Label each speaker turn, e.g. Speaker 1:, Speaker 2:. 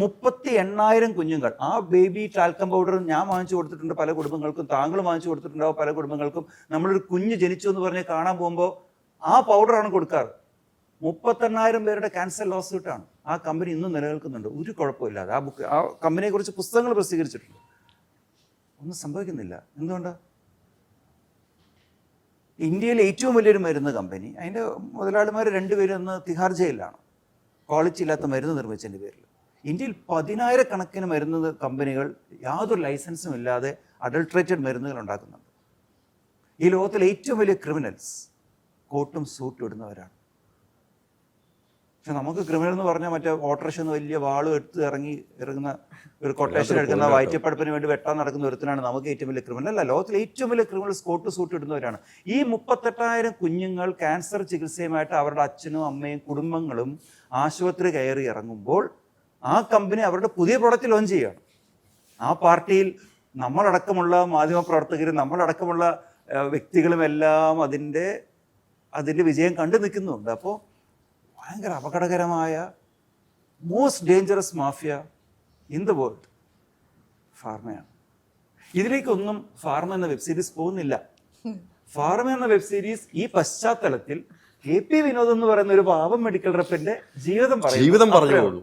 Speaker 1: 38,000 കുഞ്ഞുങ്ങൾ. ആ baby talcum powder ഞാൻ വാങ്ങിച്ചു കൊടുത്തിട്ടുണ്ട് പല കുടുംബങ്ങൾക്കും, താങ്കൾ വാങ്ങിച്ചു കൊടുത്തിട്ടുണ്ടാവും പല കുടുംബങ്ങൾക്കും. നമ്മളൊരു കുഞ്ഞ് ജനിച്ചു എന്ന് പറഞ്ഞ് കാണാൻ പോകുമ്പോൾ ആ പൗഡറാണ് കൊടുക്കാറ്. 38,000 പേരുടെ ക്യാൻസർ ലോസ്യൂട്ടാണ്. ആ കമ്പനി ഇന്നും നിലനിൽക്കുന്നുണ്ട്, ഒരു കുഴപ്പമില്ലാതെ. ആ കമ്പനിയെക്കുറിച്ച് പുസ്തകങ്ങൾ പ്രസിദ്ധീകരിച്ചിട്ടുണ്ട്. ഒന്നും സംഭവിക്കുന്നില്ല. എന്തുകൊണ്ടാണ്? ഇന്ത്യയിലെ ഏറ്റവും വലിയൊരു മരുന്ന് കമ്പനി, അതിൻ്റെ മുതലാളിമാർ 2 പേരും ഇന്ന് തിഹാർ ജയിലിലാണ്, ക്വാളിറ്റി ഇല്ലാത്ത മരുന്ന് നിർമ്മിച്ചതിൻ്റെ പേരിൽ. ഇന്ത്യയിൽ 10,000 കണക്കിന് മരുന്ന് കമ്പനികൾ യാതൊരു ലൈസൻസും ഇല്ലാതെ അഡൾട്രേറ്റഡ് മരുന്നുകൾ ഉണ്ടാക്കുന്നുണ്ട്. ഈ ലോകത്തിലെ ഏറ്റവും വലിയ ക്രിമിനൽസ് കോട്ടും സൂട്ടും ഇടുന്നവരാണ്. പക്ഷെ നമുക്ക് ക്രിമിനൽ എന്ന് പറഞ്ഞാൽ മറ്റേ ഓട്ടോറിക്ഷ വലിയ വാളും എടുത്ത് ഇറങ്ങുന്ന ഒരു കൊട്ടേഷൻ എടുക്കുന്ന വയറ്റിപ്പടപ്പിന് വേണ്ടി വെട്ടാൻ നടക്കുന്ന ഒരുത്തനാണ് നമുക്ക് ഏറ്റവും വലിയ ക്രിമിനൽ. അല്ല, ലോകത്തിലെ ഏറ്റവും വലിയ ക്രിമിനൽസ് കോട്ട് സൂട്ട് ഇടുന്നവരാണ്. ഈ 38,000 കുഞ്ഞുങ്ങൾ ക്യാൻസർ ചികിത്സയുമായിട്ട് അവരുടെ അച്ഛനും അമ്മയും കുടുംബങ്ങളും ആശുപത്രി കയറി ഇറങ്ങുമ്പോൾ ആ കമ്പനി അവരുടെ പുതിയ പ്രോഡക്റ്റ് ലോഞ്ച് ചെയ്യുകയാണ്. ആ പാർട്ടിയിൽ നമ്മളടക്കമുള്ള മാധ്യമപ്രവർത്തകരും നമ്മളടക്കമുള്ള വ്യക്തികളും എല്ലാം അതിൻ്റെ വിജയം കണ്ടു നിൽക്കുന്നുണ്ട്. അപ്പോൾ ഭയങ്കര അപകടകരമായ most dangerous mafia in the world ഫാർമയാണ്. ഇതിലേക്കൊന്നും ഫാർമ എന്ന വെബ് സീരീസ് പോകുന്നില്ല. ഫാർമ എന്ന വെബ് സീരീസ് ഈ പശ്ചാത്തലത്തിൽ KP വിനോദ് എന്ന് പറയുന്ന ഒരു പാവം മെഡിക്കൽ റെപ്പിന്റെ ജീവിതം
Speaker 2: പറഞ്ഞു.